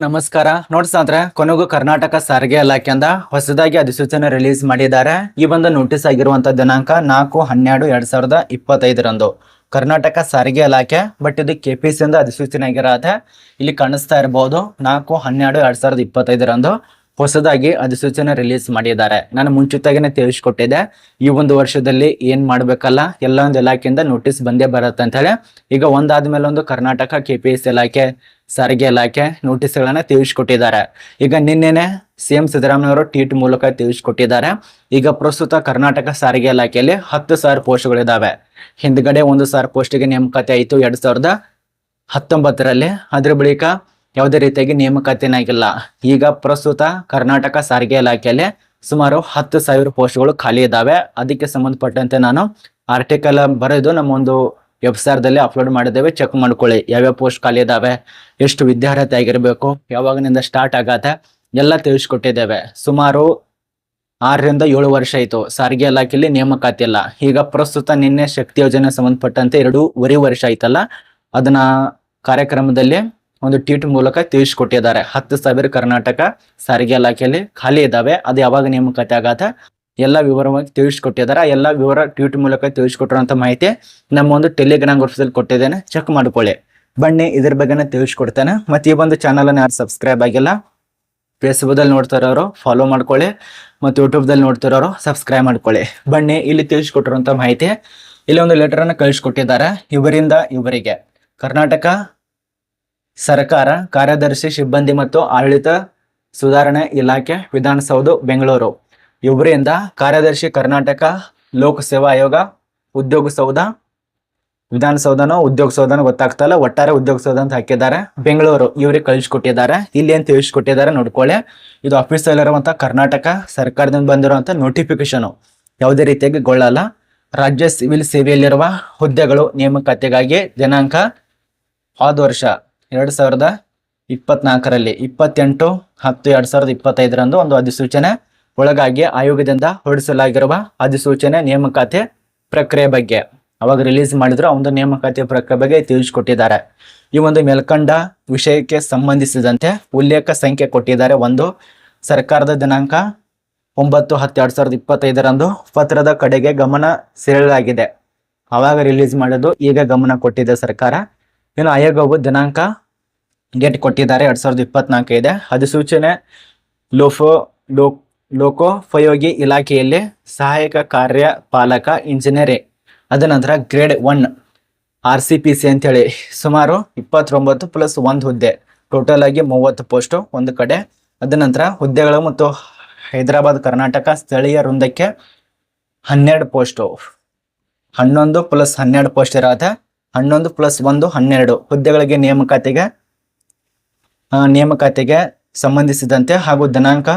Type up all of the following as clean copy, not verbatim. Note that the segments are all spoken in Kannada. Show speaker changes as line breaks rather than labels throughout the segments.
ನಮಸ್ಕಾರ ನೋಡ್ಸಂದ್ರೆ ಕೊನೆಗೂ ಕರ್ನಾಟಕ ಸಾರಿಗೆ ಇಲಾಖೆಯಿಂದ ಹೊಸದಾಗಿ ಅಧಿಸೂಚನೆ ರಿಲೀಸ್ ಮಾಡಿದ್ದಾರೆ. ಈ ಒಂದು ನೋಟಿಸ್ ಆಗಿರುವಂತ ದಿನಾಂಕ 4/12/2025 ಕರ್ನಾಟಕ ಸಾರಿಗೆ ಇಲಾಖೆ. ಬಟ್ ಇದು KPC ಇಂದ ಅಧಿಸೂಚನೆ ಆಗಿರತ್ತೆ. ಇಲ್ಲಿ ಕಾಣಿಸ್ತಾ ಇರಬಹುದು 4/12/2025 ಹೊಸದಾಗಿ ಅಧಿಸೂಚನೆ ರಿಲೀಸ್ ಮಾಡಿದ್ದಾರೆ. ನಾನು ಮುಂಚಿತವಾಗಿನೇ ತಿಳಿಸ್ಕೊಟ್ಟಿದ್ದೆ ಈ ಒಂದು ವರ್ಷದಲ್ಲಿ ಏನ್ ಮಾಡ್ಬೇಕಲ್ಲ ಎಲ್ಲ ಒಂದು ಇಲಾಖೆಯಿಂದ ನೋಟಿಸ್ ಬಂದೇ ಬರುತ್ತೆ ಅಂತ ಹೇಳಿ. ಈಗ ಒಂದಾದ್ಮೇಲೆ ಒಂದು ಕರ್ನಾಟಕ KPS ಇಲಾಖೆ ಸಾರಿಗೆ ಇಲಾಖೆ ನೋಟಿಸ್ಗಳನ್ನ ತಿಳಿಸ್ಕೊಟ್ಟಿದ್ದಾರೆ. ಈಗ ನಿನ್ನೆನೆ CM ಸಿದ್ದರಾಮಯ್ಯ ಅವರು ಟ್ವೀಟ್ ಮೂಲಕ ತಿಳಿಸ್ಕೊಟ್ಟಿದ್ದಾರೆ. ಈಗ ಪ್ರಸ್ತುತ ಕರ್ನಾಟಕ ಸಾರಿಗೆ ಇಲಾಖೆಯಲ್ಲಿ 10,000 ಪೋಸ್ಟ್ಗಳಿದಾವೆ. ಹಿಂದ್ಗಡೆ 1,000 ಪೋಸ್ಟಿಗೆ ನೇಮಕಾತಿ ಆಯಿತು 2019ರಲ್ಲಿ. ಅದ್ರ ಬಳಿಕ ಯಾವುದೇ ರೀತಿಯಾಗಿ ನೇಮಕಾತಿನಾಗಿಲ್ಲ. ಈಗ ಪ್ರಸ್ತುತ ಕರ್ನಾಟಕ ಸಾರಿಗೆ ಇಲಾಖೆಯಲ್ಲಿ ಸುಮಾರು 10,000 ಪೋಸ್ಟ್ಗಳು ಖಾಲಿ ಇದ್ದಾವೆ. ಅದಕ್ಕೆ ಸಂಬಂಧಪಟ್ಟಂತೆ ನಾನು ಆರ್ಟಿಕಲ್ ಬರೆದು ನಮ್ಮ ಒಂದು ವೆಬ್ಸೈಟ್ದಲ್ಲಿ ಅಪ್ಲೋಡ್ ಮಾಡಿದ್ದೇವೆ. ಚೆಕ್ ಮಾಡ್ಕೊಳ್ಳಿ ಯಾವ್ಯಾವ ಪೋಸ್ಟ್ ಖಾಲಿ ಇದಾವೆ, ಎಷ್ಟು ವಿದ್ಯಾರ್ಹತೆ ಆಗಿರಬೇಕು, ಯಾವಾಗಿನಿಂದ ಸ್ಟಾರ್ಟ್ ಆಗತ್ತೆ ಎಲ್ಲ ತಿಳಿಸ್ಕೊಟ್ಟಿದ್ದೇವೆ. ಸುಮಾರು 6ರಿಂದ 7 ವರ್ಷ ಆಯಿತು ಸಾರಿಗೆ ಇಲಾಖೆಯಲ್ಲಿ ನೇಮಕಾತಿ ಇಲ್ಲ. ಈಗ ಪ್ರಸ್ತುತ ನಿನ್ನೆ ಶಕ್ತಿ ಯೋಜನೆ ಸಂಬಂಧಪಟ್ಟಂತೆ 2.5 ವರ್ಷ ಆಯ್ತಲ್ಲ, ಅದನ್ನ ಕಾರ್ಯಕ್ರಮದಲ್ಲಿ ಒಂದು ಟ್ವೀಟ್ ಮೂಲಕ ತಿಳಿಸ್ಕೊಟ್ಟಿದ್ದಾರೆ. 10,000 ಕರ್ನಾಟಕ ಸಾರಿಗೆ ಇಲಾಖೆಯಲ್ಲಿ ಖಾಲಿ ಇದಾವೆ. ಅದು ಯಾವಾಗ ನೇಮಕಾತಿ ಆಗತ್ತೆ ಎಲ್ಲ ವಿವರವಾಗಿ ತಿಳಿಸ್ಕೊಟ್ಟಿದ್ದಾರೆ. ಎಲ್ಲ ವಿವರ ಟ್ವೀಟ್ ಮೂಲಕ ತಿಳಿಸ್ಕೊಟ್ಟಿರುವಂತ ಮಾಹಿತಿ ನಮ್ಮ ಒಂದು ಟೆಲಿಗ್ರಾಮ್ ಗ್ರೂಪ್ಸಲ್ಲಿ ಕೊಟ್ಟಿದ್ದೇನೆ, ಚೆಕ್ ಮಾಡ್ಕೊಳ್ಳಿ. ಬನ್ನಿ ಇದ್ರ ಬಗ್ಗೆನೇ ತಿಳಿಸ್ಕೊಡ್ತೇನೆ. ಮತ್ತೆ ಈ ಒಂದು ಚಾನಲ್ ಅನ್ನು ಯಾರು ಸಬ್ಸ್ಕ್ರೈಬ್ ಆಗಿಲ್ಲ, ಫೇಸ್ಬುಕ್ದಲ್ಲಿ ನೋಡ್ತಿರೋರು ಫಾಲೋ ಮಾಡ್ಕೊಳ್ಳಿ, ಮತ್ತು ಯೂಟ್ಯೂಬ್ದಲ್ಲಿ ನೋಡ್ತಿರೋರು ಸಬ್ಸ್ಕ್ರೈಬ್ ಮಾಡ್ಕೊಳ್ಳಿ. ಬನ್ನಿ ಇಲ್ಲಿ ತಿಳಿಸ್ಕೊಟ್ಟಿರುವಂತ ಮಾಹಿತಿ. ಇಲ್ಲಿ ಒಂದು ಲೆಟರ್ ಅನ್ನು ಕಳಿಸ್ಕೊಟ್ಟಿದ್ದಾರೆ. ಇವರಿಂದ ಇವರಿಗೆ ಕರ್ನಾಟಕ ಸರ್ಕಾರ ಕಾರ್ಯದರ್ಶಿ ಸಿಬ್ಬಂದಿ ಮತ್ತು ಆಡಳಿತ ಸುಧಾರಣೆ ಇಲಾಖೆ ವಿಧಾನಸೌಧ ಬೆಂಗಳೂರು. ಇವರಿಂದ ಕಾರ್ಯದರ್ಶಿ ಕರ್ನಾಟಕ ಲೋಕ ಸೇವಾ ಆಯೋಗ ಉದ್ಯೋಗ ಸೌಧ, ವಿಧಾನಸೌಧನೋ ಉದ್ಯೋಗ ಸೌಧನೋ ಗೊತ್ತಾಗ್ತಲ್ಲ, ಒಟ್ಟಾರೆ ಉದ್ಯೋಗ ಸೌಧ ಅಂತ ಹಾಕಿದ್ದಾರೆ. ಬೆಂಗಳೂರು ಇವರಿಗೆ ಕಳಿಸ್ಕೊಟ್ಟಿದ್ದಾರೆ. ಇಲ್ಲಿ ಏನ್ ತಿಳಿಸ್ಕೊಟ್ಟಿದ್ದಾರೆ ನೋಡ್ಕೊಳ್ಳಿ. ಇದು ಆಫೀಸಲ್ಲಿ ಇರುವಂತ ಕರ್ನಾಟಕ ಸರ್ಕಾರದಿಂದ ಬಂದಿರುವಂತ ನೋಟಿಫಿಕೇಶನ್ ಯಾವುದೇ ರೀತಿಯಾಗಿ ಗೊಳ್ಳಲ್ಲ. ರಾಜ್ಯ ಸಿವಿಲ್ ಸೇವೆಯಲ್ಲಿರುವ ಹುದ್ದೆಗಳು ನೇಮಕಾತಿಗಾಗಿ ದಿನಾಂಕ ಆದ ವರ್ಷ 2024ರಲ್ಲಿ 28/10/2025 ಒಂದು ಅಧಿಸೂಚನೆ ಒಳಗಾಗಿ ಆಯೋಗದಿಂದ ಹೊರಡಿಸಲಾಗಿರುವ ಅಧಿಸೂಚನೆ ನೇಮಕಾತಿ ಪ್ರಕ್ರಿಯೆ ಬಗ್ಗೆ ಅವಾಗ ರಿಲೀಸ್ ಮಾಡಿದ್ರು. ಒಂದು ನೇಮಕಾತಿ ಪ್ರಕ್ರಿಯೆ ಬಗ್ಗೆ ತಿಳಿಸ್ಕೊಟ್ಟಿದ್ದಾರೆ. ಈ ಒಂದು ಮೇಲ್ಕಂಡ ವಿಷಯಕ್ಕೆ ಸಂಬಂಧಿಸಿದಂತೆ ಉಲ್ಲೇಖ ಸಂಖ್ಯೆ ಕೊಟ್ಟಿದ್ದಾರೆ. ಒಂದು ಸರ್ಕಾರದ ದಿನಾಂಕ 9/10/2025 ಪತ್ರದ ಕಡೆಗೆ ಗಮನ ಸೆಳೆಯಲಾಗಿದೆ. ಅವಾಗ ರಿಲೀಸ್ ಮಾಡೋದು ಈಗ ಗಮನ ಕೊಟ್ಟಿದೆ ಸರ್ಕಾರ. ಇನ್ನು ಆಯೋಗವು ದಿನಾಂಕ ಡೇಟ್ ಕೊಟ್ಟಿದ್ದಾರೆ 2024 ಇದೆ. ಅಧಿಸೂಚನೆ ಲೋಕೋಪಯೋಗಿ ಇಲಾಖೆಯಲ್ಲಿ ಸಹಾಯಕ ಕಾರ್ಯಪಾಲಕ ಇಂಜಿನಿಯರಿಂಗ್, ಅದ ನಂತರ ಗ್ರೇಡ್ 1 RCPC ಅಂತೇಳಿ ಸುಮಾರು 29+1 ಹುದ್ದೆ, ಟೋಟಲ್ ಆಗಿ 30 ಪೋಸ್ಟ್ ಒಂದು ಕಡೆ. ಅದ ನಂತರ ಹುದ್ದೆಗಳು ಮತ್ತು ಹೈದರಾಬಾದ್ ಕರ್ನಾಟಕ ಸ್ಥಳೀಯ ವೃಂದಕ್ಕೆ 12 ಪೋಸ್ಟ್, 11+12 ಪೋಸ್ಟ್ ಇರತ್ತೆ. 11+1 12 ಹುದ್ದೆಗಳಿಗೆ ನೇಮಕಾತಿಗೆ ಸಂಬಂಧಿಸಿದಂತೆ ಹಾಗೂ ದಿನಾಂಕ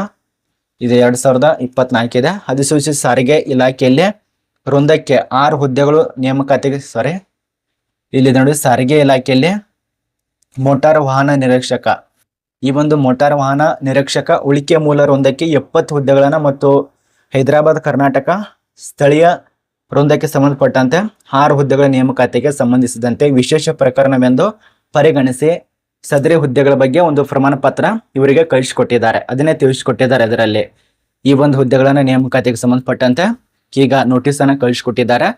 ಇದು 2024 ಇದೆ. ಅಧಿಸೂಚಿತ ಸಾರಿಗೆ ಇಲಾಖೆಯಲ್ಲಿ ವೃಂದಕ್ಕೆ 6 ಹುದ್ದೆಗಳು ನೇಮಕಾತಿಗೆ ಇಲ್ಲಿ ನೋಡಿ ಸಾರಿಗೆ ಇಲಾಖೆಯಲ್ಲಿ ಮೋಟಾರ್ ವಾಹನ ನಿರೀಕ್ಷಕ, ಈ ಒಂದು ಮೋಟಾರ್ ವಾಹನ ನಿರೀಕ್ಷಕ ಉಳಿಕೆ ಮೂಲ ವೃಂದಕ್ಕೆ 70 ಹುದ್ದೆಗಳನ್ನ ಮತ್ತು ಹೈದರಾಬಾದ್ ಕರ್ನಾಟಕ ಸ್ಥಳೀಯ ವೃಂದಕ್ಕೆ ಸಂಬಂಧಪಟ್ಟಂತೆ 6 ಹುದ್ದೆಗಳ ನೇಮಕಾತಿಗೆ ಸಂಬಂಧಿಸಿದಂತೆ ವಿಶೇಷ ಪ್ರಕರಣವೆಂದು ಪರಿಗಣಿಸಿ ಸದರಿ ಹುದ್ದೆಗಳ ಬಗ್ಗೆ ಒಂದು ಪ್ರಮಾಣ ಪತ್ರ ಇವರಿಗೆ ಕಳಿಸಿಕೊಟ್ಟಿದ್ದಾರೆ. ಅದನ್ನೇ ತಿಳಿಸಿಕೊಟ್ಟಿದ್ದಾರೆ. ಅದರಲ್ಲಿ ಈ ಒಂದು ಹುದ್ದೆಗಳನ್ನ ನೇಮಕಾತಿಗೆ ಸಂಬಂಧಪಟ್ಟಂತೆ ಈಗ ನೋಟಿಸ್ ಅನ್ನ ಕಳಿಸಿಕೊಟ್ಟಿದ್ದಾರೆ.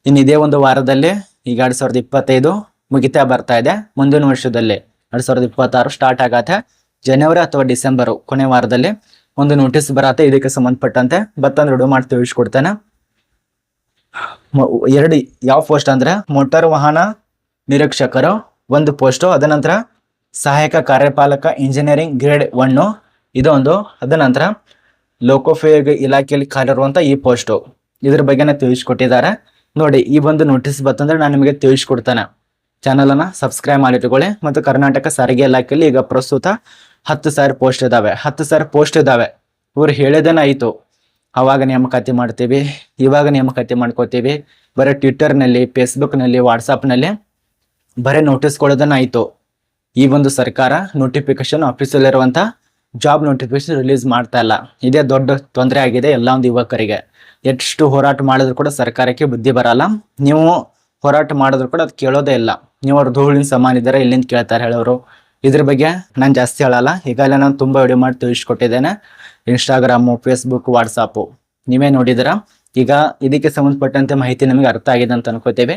ಇನ್ನು ಇದೇ ಒಂದು ವಾರದಲ್ಲಿ ಈಗ 2025 ಮುಗಿತಾ ಬರ್ತಾ ಇದೆ. ಮುಂದಿನ ವರ್ಷದಲ್ಲಿ 2026 ಸ್ಟಾರ್ಟ್ ಆಗತ್ತೆ. ಜನವರಿ ಅಥವಾ ಡಿಸೆಂಬರ್ ಕೊನೆ ವಾರದಲ್ಲಿ ಒಂದು ನೋಟಿಸ್ ಬರತ್ತೆ. ಇದಕ್ಕೆ ಸಂಬಂಧಪಟ್ಟಂತೆ ಬತ್ತಂದ್ರೆ ರೆಡಿ ಮಾಡಿ ತಿಳಿಸ್ಕೊಡ್ತೇನೆ. 2 ಯಾವ ಪೋಸ್ಟ್ ಅಂದ್ರೆ ಮೋಟಾರ್ ವಾಹನ ನಿರೀಕ್ಷಕರು 1 ಪೋಸ್ಟ್, ಅದ ನಂತರ ಸಹಾಯಕ ಕಾರ್ಯಪಾಲಕ ಇಂಜಿನಿಯರಿಂಗ್ ಗ್ರೇಡ್ 1 ಇದೊಂದು, ಅದ ನಂತರ ಲೋಕೋಪಯೋಗಿ ಇಲಾಖೆಯಲ್ಲಿ ಖಾಲಿ ಇರುವಂತ ಈ ಪೋಸ್ಟ್. ಇದ್ರ ಬಗ್ಗೆನೇ ತಿಳಿಸ್ಕೊಟ್ಟಿದ್ದಾರೆ. ನೋಡಿ ಈ ಒಂದು ನೋಟಿಸ್ ಬರ್ತಂದ್ರೆ ನಾನು ನಿಮಗೆ ತಿಳಿಸ್ಕೊಡ್ತೇನೆ. ಚಾನಲ್ ಅನ್ನ ಸಬ್ಸ್ಕ್ರೈಬ್ ಮಾಡಿಟ್ಕೊಳ್ಳಿ. ಮತ್ತು ಕರ್ನಾಟಕ ಸಾರಿಗೆ ಇಲಾಖೆಯಲ್ಲಿ ಈಗ ಪ್ರಸ್ತುತ 10,000 ಪೋಸ್ಟ್ ಇದಾವೆ. 10,000 ಪೋಸ್ಟ್ ಇದಾವೆ. ಇವ್ರು ಹೇಳಿದೇನೆ ಆಯ್ತು ಅವಾಗ ನೇಮಕಾತಿ ಮಾಡ್ತೀವಿ, ಇವಾಗ ನೇಮಕಾತಿ ಮಾಡ್ಕೋತೀವಿ. ಬರೀ ಟ್ವಿಟ್ಟರ್ನಲ್ಲಿ, ಫೇಸ್ಬುಕ್ನಲ್ಲಿ, ವಾಟ್ಸಪ್ನಲ್ಲಿ ಬರೀ ನೋಟಿಸ್ ಕೊಡೋದನ್ನ ಆಯ್ತು. ಈ ಒಂದು ಸರ್ಕಾರ ನೋಟಿಫಿಕೇಶನ್ ಆಫೀಸಲ್ಲಿರುವಂತ ಜಾಬ್ ನೋಟಿಫಿಕೇಶನ್ ರಿಲೀಸ್ ಮಾಡ್ತಾ ಇಲ್ಲ. ಇದೇ ದೊಡ್ಡ ತೊಂದರೆ ಆಗಿದೆ ಎಲ್ಲ ಒಂದು ಯುವಕರಿಗೆ. ಎಷ್ಟು ಹೋರಾಟ ಮಾಡಿದ್ರು ಕೂಡ ಸರ್ಕಾರಕ್ಕೆ ಬುದ್ಧಿ ಬರಲ್ಲ. ನೀವು ಹೋರಾಟ ಮಾಡಿದ್ರು ಕೂಡ ಅದು ಕೇಳೋದೇ ಇಲ್ಲ. ನೀವು ಅವ್ರ ಧೂಳಿನ ಸಮಾನ ಇದ್ದಾರೆ ಇಲ್ಲಿಂದ ಕೇಳ್ತಾರೆ ಹೇಳೋರು. ಇದ್ರ ಬಗ್ಗೆ ನಾನು ಜಾಸ್ತಿ ಹೇಳಲ್ಲ, ಈಗಾಗಲೇ ನಾನು ತುಂಬಾ ವಿಡಿಯೋ ಮಾಡಿ ತಿಳಿಸ್ಕೊಟ್ಟಿದ್ದೇನೆ. ಇನ್ಸ್ಟಾಗ್ರಾಮು, ಫೇಸ್ಬುಕ್, ವಾಟ್ಸಾಪು ನೀವೇ ನೋಡಿದಿರಾ. ಈಗ ಇದಕ್ಕೆ ಸಂಬಂಧಪಟ್ಟಂತೆ ಮಾಹಿತಿ ನಮಗೆ ಅರ್ಥ ಆಗಿದೆ ಅಂತ ಅನ್ಕೋತೇವೆ.